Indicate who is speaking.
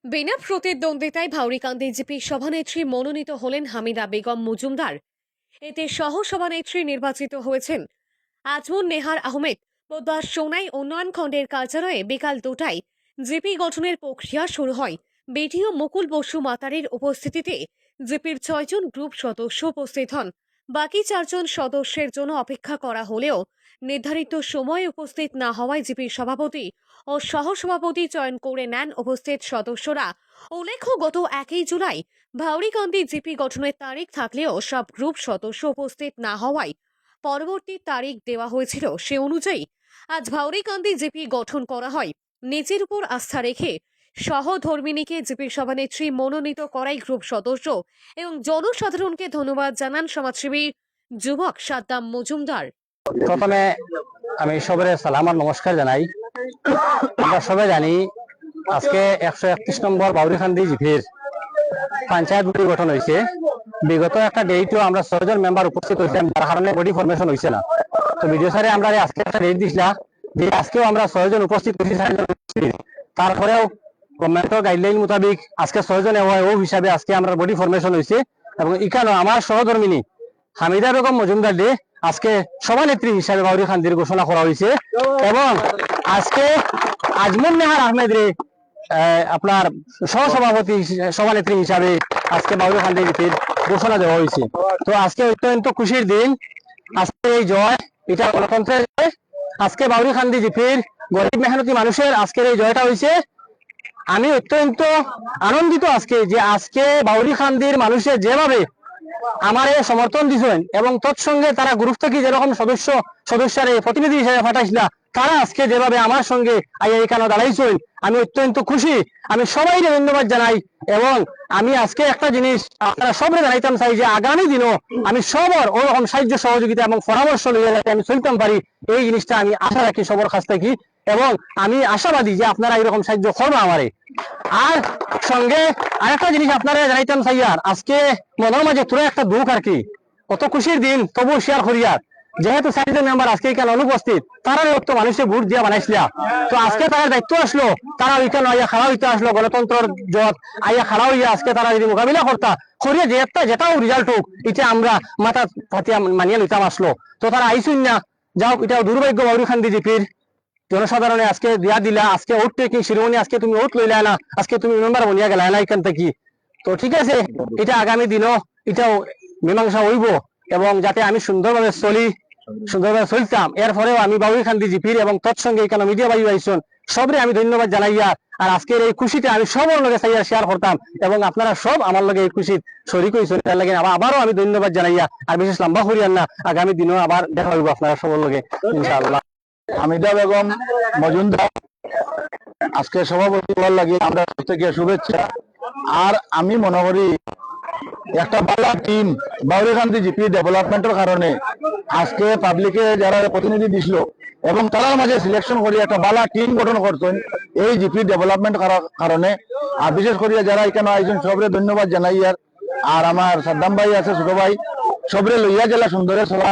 Speaker 1: বিনা প্রতিদ্বন্দ্বিতায় ভাউরিকান্দি জিপি সভানেত্রী মনোনীত হলেন হামিদা বেগম মজুমদার। এতে সহ সভানেত্রী নির্বাচিত হয়েছেন আজমুন নেহার আহমেদ। বুধবার সোনাই উন্নয়ন খণ্ডের কার্যালয়ে বিকাল 2টায় জিপি গঠনের প্রক্রিয়া শুরু হয়। বিডিও মুকুল বসু মাতারের উপস্থিতিতে জিপির 6জন গ্রুপ সদস্য উপস্থিত হন। বাকি 4জন সদস্যের জন্য অপেক্ষা করা হলেও নির্ধারিত সময়ে উপস্থিত না হওয়ায় জিপির সভাপতি ও সহসভাপতি চয়ন করে নেন উপস্থিত সদস্যরা। উল্লেখ্য, গত 1 জুলাই ভাউরিকান্দি জিপি গঠনের তারিখ থাকলেও সব গ্রুপ সদস্য উপস্থিত না হওয়ায় পরবর্তী তারিখ দেওয়া হয়েছিল। সে অনুযায়ী আজ ভাউরিকান্দি জিপি গঠন করা হয়। নিজের উপর আস্থা রেখে সহধর্মিনীকে জিপি সভানেত্রী মনোনীত করাই গ্রুপ সদস্য এবং জনসাধারণকে ধন্যবাদ জানান সমাজসেবী যুবক সাদ্দাম মজুমদার।
Speaker 2: প্রথমে আমি সবাই সালাম আর নমস্কার জানাই। আমরা সবাই জানি আজকে 131 নম্বর বাউরিকান্দি জিপির পঞ্চায়েত বডি গঠন হয়েছে। বিগত একটা ডেটও আমরা 6 জন মেম্বার উপস্থিত হয়েছিলাম, যার কারণে বডি ফরমেশন হয়েছে না। তো ভিডিও স্যারে আমরা আজকে একটা ডেট দিছিলাম যে আজকেও আমরা 6 জন উপস্থিত হয়েছি। তারপরেও গভর্নমেন্টের গাইডলাইন মোতাবেক আজকে 6 জন ও হিসাবে আজকে আমরা বডি ফরমেশন হয়েছে এবং এখানে আমার সহধর্মিনী হামিদা বেগম মজুমদার দে আজকে সভানেত্রী হিসাবে বাউরিকান্দির ঘোষণা করা হয়েছে এবং আজকে আজমুন নেহার আহমেদ রে আপনার সহসভাপতি সভানেত্রী হিসাবে আজকে বাউরিকান্দি জিপির ঘোষণা দেওয়া হয়েছে। তো আজকে অত্যন্ত খুশির দিন। আজকে এই জয়, এটা গণতন্ত্রের জয়। আজকে বাউরিকান্দি জিপির গরিব মেহনতি মানুষের আজকের এই জয়টা হয়েছে। আমি অত্যন্ত আনন্দিত আজকে যে আজকে বাউরিকান্দির মানুষের যেভাবে আমার সমর্থন দিচ্ছেন এবং তৎসঙ্গে তারা গ্রুপ থেকে যেরকম সদস্যের প্রতিনিধি হিসেবে পাঠাইছিল, তারা আজকে যেভাবে আমার সঙ্গে এখানে দাঁড়াইছেন, আমি অত্যন্ত খুশি। আমি সবাই ধন্যবাদ জানাই এবং আমি আজকে একটা জিনিস আপনারা সবাই জানাইতাম চাই যে আগামী দিনও আমি সবার ওরকম সাহায্য সহযোগিতা এবং পরামর্শ নিয়ে যাতে আমি চলতাম পারি, এই জিনিসটা আমি আশা রাখি সবার কাছ থেকে এবং আমি আশাবাদী যে আপনারা এরকম সাহায্য করবেন আমারে। আর সঙ্গে আরেকটা জিনিস আপনারা জানাইতাম চাইয়ার, আজকে মনের মাঝে তোরা একটা দুঃখ আর কি, কত খুশির দিন তবু শেয়ার করিয়ার, যেহেতু 4 জন মেম্বার আজকে এখানে অনুপস্থিত, তারা তো মানুষের ভোট দিয়া বানাইছিল। তো আজকে তারা দায়িত্ব আসলো, তারা ওইখানে আইয়া খাড়া হইতে আসলো, গণতন্ত্রের জট আইয়া খাড়া হইয়া আজকে তারা যদি মোকাবিলা করতা করিয়া যেটাও রিজাল্ট হোক, এটা আমরা মাথা পাতিয়া মানিয়ে লইতাম আসলো। তো তারা আইসুন না, যাও, এটা দুর্ভাগ্য বাউরিকান্দি জিপির জনসাধারণে আজকে দিয়া দিলা। আজকে ওট টেকিং শিরোমণি, আজকে তুমি ওট লইলা না, আজকে তুমি মেম্বার বনিয়া গেলা না এখান থেকে। তো ঠিক আছে, এটা আগামী দিনও এটাও মীমাংসা হইব এবং যাতে আমি সুন্দরভাবে চলতাম। এরপরেও আমি বাউরিকান্দি জিপির এবং তৎসঙ্গে এখানে মিডিয়া বাই আইসন সবরে আমি ধন্যবাদ জানাইয়া আর আজকের এই খুশিটা আমি সবার লগে চাইয়া শেয়ার করতাম এবং আপনারা সব আমার লগে এই খুশির শরীক হইছেন, তার লাগে আবারও আমি ধন্যবাদ জানাইয়া আর বিশেষ লম্বা করিয়ান না, আগামী দিনও আবার দেখা হইব আপনারা সবার লগে ইনশাআল্লাহ।
Speaker 3: হামিদা বেগম মজুমদার আজকে সভাপতি হওয়ার লাগে আমরা থেকে শুভেচ্ছা। আর আমি মনে করি একটা ভালো টিম বাউরিকান্দি জিপি ডেভেলপমেন্টের কারণে আজকে পাবলিকে যারা প্রতিনিধি দিছিল এবং তার মাঝে সিলেকশন করে একটা ভালো টিম গঠন করতেন এই জিপি ডেভেলপমেন্ট করার কারণে। আর বিশেষ করে যারা এখানে আইছেন সবরে ধন্যবাদ জানাই। আর আমার সাদ্দাম ভাই আছে, ছোট ভাই, সবরে লইয়া জেলা সুন্দরের সভা